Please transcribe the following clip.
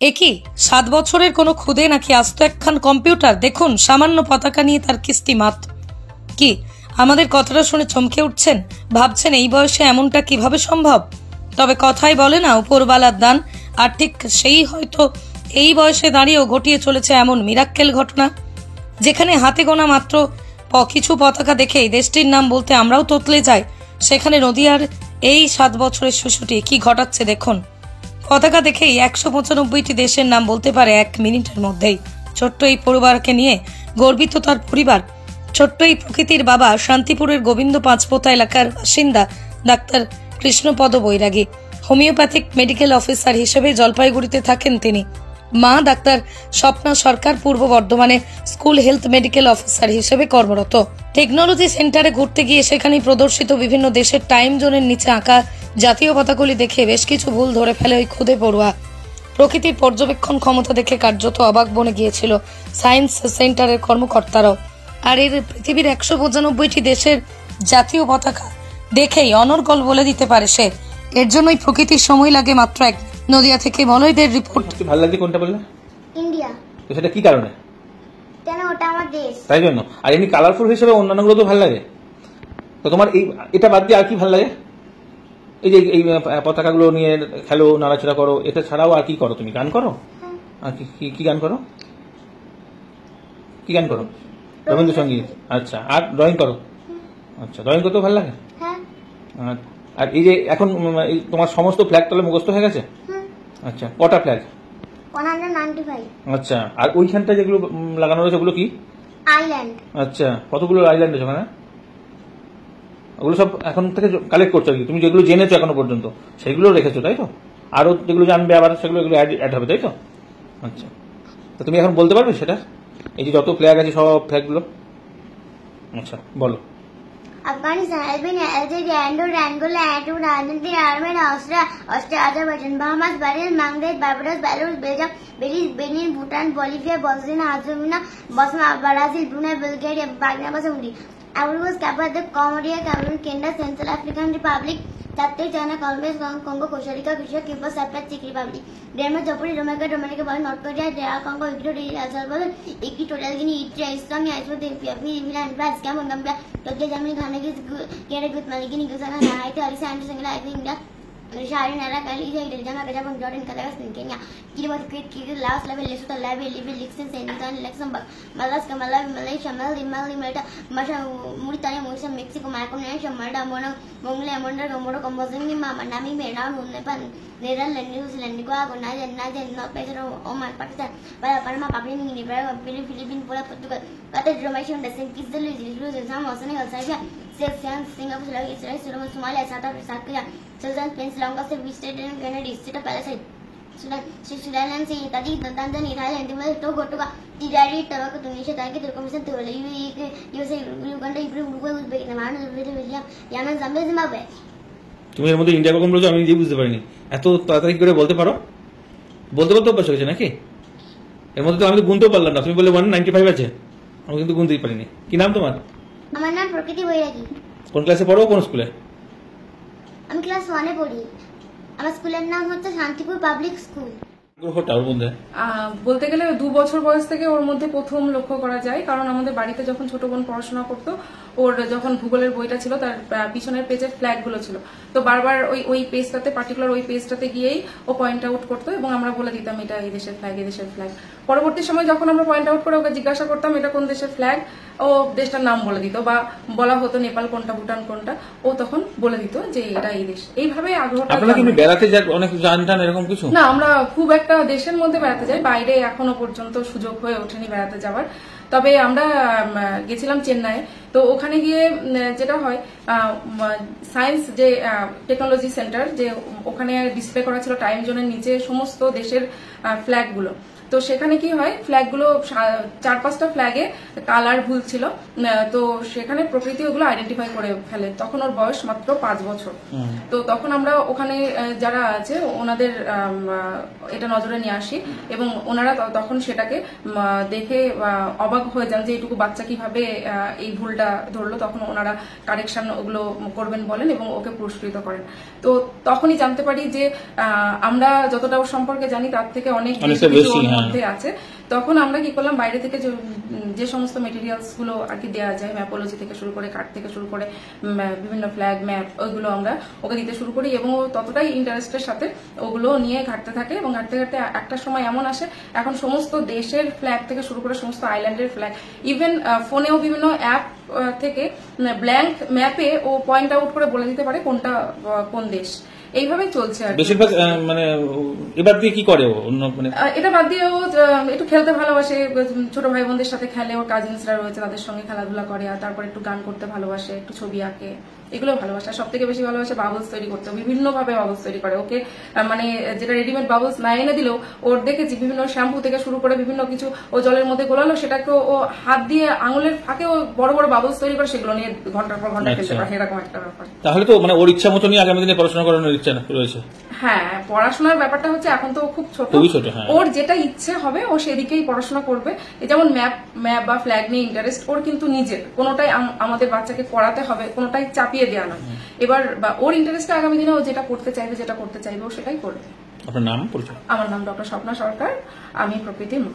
একই 7 বছরের কোনো খুদে নাকি আস্ত একখান কম্পিউটার? দেখুন সামান্য পতাকা নিয়ে তার কিস্তিমাত। কি আমাদের কথাটা শুনে চমকে উঠছেন? ভাবছেন এই বয়সে এমনটা কিভাবে সম্ভব? তবে কথাই বলে না উপরওয়ালার দান, আর ঠিক সেই হয়তো এই বয়সে দাঁড়িয়েও ঘটিয়ে চলেছে এমন মিরাক্কেল ঘটনা, যেখানে হাতে গোনা মাত্র কিছু পতাকা দেখেই দেশটির নাম বলতে আমরাও তোতলে যাই। সেখানে নদিয়ার এই 7 বছরের শিশুটি কি ঘটাচ্ছে দেখুন। পতাকা দেখেই 195টি দেশের নাম বলতে পারে 1 মিনিটের মধ্যেই। ছোট্ট এই পরিবারকে নিয়ে গর্বিত তার পরিবার। ছোট্ট এই প্রকৃতির বাবা শান্তিপুরের গোবিন্দ পাঁচপোতা এলাকার বাসিন্দা ডাক্তার কৃষ্ণপদ বৈরাগী। হোমিওপ্যাথিক মেডিকেল অফিসার হিসেবে জলপাইগুড়িতে থাকেন তিনি। মা ডাক্তার স্বপ্না সরকার পূর্ব বর্ধমানে স্কুল হেলথ মেডিকেল অফিসার হিসেবে কর্মরত। টেকনোলজি সেন্টারে ঘুরতে গিয়ে সেখানে প্রদর্শিত বিভিন্ন দেশের টাইম জোনের নিচে আঁকা জাতীয় পতাকাগুলি দেখে বেশ কিছু ভুল ধরে ফেলে ওই খুদে পড়ুয়া। প্রকৃতির পর্যবেক্ষণ ক্ষমতা দেখে কার্যত অবাক বনে গিয়েছিল সায়েন্স সেন্টারের কর্মকর্তারাও। আর এর পৃথিবীর 195টি দেশের জাতীয় পতাকা দেখেই অনর্গল বলে দিতে পারে সে। এর জন্যই প্রকৃতির সময় লাগে মাত্র 1। নদিয়া থেকে মলয়দের রিপোর্ট। ভালো লাগে কোনটা বললে? ইন্ডিয়া। তো সেটা কি কারণে? কেন ওটা আমার দেশ, তাই জন্য। আর এমনি কালারফুল হিসেবে অন্যান্যগুলো তো ভালো লাগে। তো তোমার এই এটা বাদ দিয়ে আর কি ভালো লাগে? এই যে এই পতাকাগুলো নিয়ে খেলো, নাড়াচাড়া করো, এটা ছাড়াও আর কি করো? তুমি গান করো? আর কি গান করো? কি গান করো? রবীন্দ্রসঙ্গীত। আচ্ছা, আর ড্রয়িং করো? আচ্ছা, ড্রয়িং করতেও ভালো লাগে। আর এই যে এখন তোমার সমস্ত ফ্ল্যাগ তাহলে মুখস্থ হয়ে গেছে? আচ্ছা, কটা ফ্ল্যাগ? 195। আচ্ছা, আর ওইখানটা যেগুলো লাগানো রয়েছে ওগুলো কি? আইল্যান্ড। আচ্ছা, কতগুলো আইল্যান্ড আছে ওখানে? ওগুলো সব এখন থেকে কালেক্ট করছো আর কি? তুমি যেগুলো জেনেছো এখনো পর্যন্ত সেগুলো রেখেছো, তাই তো? আরো যেগুলো জানবে আবার সেগুলো অ্যাড হবে, তাই তো? আচ্ছা, তো তুমি এখন বলতে পারবে সেটা? এই যে যত ফ্ল্যাগ আছে সব ফ্ল্যাগগুলো? আচ্ছা, বলো। Afghanistan, Albania, Algeria, Andorra, Angola, Antigua, Argentina, Armenia, Austria, Azerbaijan, Bahamas, Bahrain, Bangladesh, Barbados, Belarus, Belgium, Belize, Benin, Bhutan, Bolivia, Bosnia, Herzegovina, Bosnia, Brazil, Brunei, Bulgaria, Burkina Faso, Ivory Coast, Cape Verde, Comoros, Cameroon, Kenya, Central African Republic, Turkey, China, Colombia, Congo, Costa Rica, Cuba, Cyprus, Czech Republic, Denmark, Japan, Dominica, North Korea, DR Congo, Ecuador, El Salvador, Equatorial Guinea, Eritrea, Estonia, Ethiopia, Finland, France, Gabon, Gambia, Turkey, Germany, Ghana, Canada, Guatemala, Guyana, Haiti, Alice, Anderson, India, Sharon, Iraq, Algeria, Jamaica, Japan, Jordan, Kazakhstan, Kenya, Kiribati, Kuwait, Laos, Lesotho, Libya, Liechtenstein, Senegal, Luxembourg, Madagascar, Malawi, Malaysia, Malta, Mauritania, Mauritius, Mexico, Micronesia, Malta, Mongolia, Morocco, Mozambique, Namibia, Nepal, Netherlands, New Zealand, Nicaragua, Niger, North Africa, Oman, Pakistan, Panama, Papua New Guinea, Philippines, Portugal, Qatar, Romania, Kyrgyzstan, Samoa, Senegal, Serbia, Singapore, Israel, Somalia, South Africa, South Korea, Sudan, Spain, Sri Lanka, State and Canada, State of Palestine, Sri Lanka, Italy, Tanzania, Thailand, Togo, Italy, Tobago, Tunisia, Turkey, Turkmenistan, USA, Uganda, Uruguay, Uzbekistan, Yemen, Zambia, Zimbabwe. তুমি এর মধ্যে India কখন বলছো আমি নিজেই বুঝতে পারিনি। এত তাড়াতাড়ি করে বলতে পারো? বলতে অভ্যাস হয়েছে নাকি? এর মধ্যে তো আমি তো গুনতেও পারলাম না। তুমি বললে 195 আছে, আমি কিন্তু গুনতেই পারিনি। কি নাম তোমার? আমার নাম প্রকৃতি বৈরাগী। কোন ক্লাসে পড়ো? কোন স্কুলে? আমি ক্লাস 1 এ পড়ি। আমার স্কুলের নাম হচ্ছে শান্তিপুর পাবলিক স্কুল। বলতে গেলে 2 বছর বয়স থেকে ওর মধ্যে প্রথম লক্ষ্য করা যায়, কারণ আমাদের বাড়িতে যখন ছোট বোন পড়াশোনা করতো, ওর যখন ভূগোলের বইটা ছিল তার পিছনের পেজের ফ্ল্যাগ গুলো ছিল, তো বারবার ওই পেজটাতে পার্টিকুলার ওই পেজটাতে গিয়েই ও পয়েন্ট আউট করতো এবং আমরা বলে দিতাম এটা এই দেশের ফ্ল্যাগ, এই দেশের ফ্ল্যাগ। পরবর্তী সময় যখন আমরা পয়েন্ট আউট করে ওকে জিজ্ঞাসা করতাম এটা কোন দেশের ফ্ল্যাগ, ও দেশটার নাম বলে দিত, বা বলা হতো নেপাল কোনটা, ভুটান কোনটা, ও তখন বলে দিত যে এটা এই দেশ। এইভাবে আগ্রহটা। আপনারা কি বেড়াতে যান অনেক জানটান এরকম কিছু? না, আমরা খুব একটা দেশের মধ্যে বেড়াতে যাই, বাইরে এখনো পর্যন্ত সুযোগ হয়ে ওঠেনি বেড়াতে যাওয়ার। তবে আমরা গেছিলাম চেন্নাই, তো ওখানে গিয়ে যেটা হয় সায়েন্স যে টেকনোলজি সেন্টার, যে ওখানে ডিসপ্লে করা ছিল টাইম জোনের নিচে সমস্ত দেশের ফ্ল্যাগ গুলো। তো সেখানে কি হয়, ফ্ল্যাগগুলো 4-5টা ফ্ল্যাগে কালার ভুল ছিল, তো সেখানে প্রকৃতি ওগুলো আইডেন্টিফাই করে ফেলে। তখন ওর বয়স মাত্র 5 বছর। তো তখন আমরা ওখানে যারা আছে ওনাদের এটা নজরে নিয়ে আসি এবং ওনারা তখন সেটাকে দেখে অবাক হয়ে যান যে এইটুকু বাচ্চা কিভাবে এই ভুলটা ধরলো। তখন ওনারা কারেকশন ওগুলো করবেন বলেন এবং ওকে পুরস্কৃত করেন। তো তখনই জানতে পারি যে আমরা যতটা ওর সম্পর্কে জানি তার থেকে অনেক বেশি ওর মধ্যে আছে। তখন আমরা কি করলাম, বাইরে থেকে যে সমস্ত মেটেরিয়ালস গুলো আর কি দেওয়া যায়, ম্যাপোলজি থেকে শুরু করে, কার্ড থেকে শুরু করে বিভিন্ন ফ্ল্যাগ ম্যাপ, ওইগুলো আমরা ওকে দিতে শুরু করি এবং ও ততটাই ইন্টারেস্টের সাথে ওগুলো নিয়ে ঘাটতে থাকে। এবং ঘাটতে ঘাটতে একটা সময় এমন আসে এখন সমস্ত দেশের ফ্ল্যাগ থেকে শুরু করে সমস্ত আইল্যান্ডের ফ্ল্যাগ, ইভেন ফোনেও বিভিন্ন অ্যাপ থেকে ব্ল্যাঙ্ক ম্যাপে ও পয়েন্ট আউট করে বলে দিতে পারে কোনটা কোন দেশ। এইভাবেই চলছে আর বেশিরভাগ। মানে এবার দিয়ে কি করে ও? মানে এটা বাদ দিয়ে ও একটু খেলতে ভালোবাসে, ছোট ভাই বোনদের সাথে খেলে, ওর কাজিনসরা রয়েছে তাদের সঙ্গে খেলাধুলা করে, আর তারপর একটু গান করতে ভালোবাসে, একটু ছবি আঁকে, এগুলো ভালোবাসে। সব থেকে বেশি ভালোবাসে বাবলস তৈরি করতে, বিভিন্ন ভাবে বাবলস তৈরি করে। ওকে মানে যেটা রেডিমেড বাবলস না এনে দিলেও ওর দেখেছি বিভিন্ন শ্যাম্পু থেকে শুরু করে বিভিন্ন কিছু ও জলের মধ্যে গোলালো, সেটাকে ও হাত দিয়ে আঙুলের ফাঁকে ও বড় বড় বাবলস তৈরি করে সেগুলো নিয়ে ঘন্টার পর ঘন্টা খেলতে পারে, এরকম একটা ব্যাপার। তাহলে তো মানে ওর ইচ্ছা মতনই আগামী দিনে পড়াশোনা করানোর ইচ্ছা রয়েছে। হ্যাঁ, পড়াশোনার ব্যাপারটা হচ্ছে এখন তো খুব ছোট, ওর যেটা ইচ্ছে হবে ও সেদিকেই পড়াশোনা করবে। যেমন ম্যাপ বা ফ্ল্যাগ নিয়ে ইন্টারেস্ট ওর, কিন্তু নিজের কোনোটাই আমাদের বাচ্চাকে পড়াতে হবে, কোনোটাই চাপিয়ে দেওয়া নয়। এবার ওর ইন্টারেস্টে আগামী দিনে ও যেটা করতে চাইবে ও সেটাই করবে। আপনার নাম, পরিচয়? আমার নাম ডক্টর স্বপ্না সরকার, আমি প্রকৃতির মা।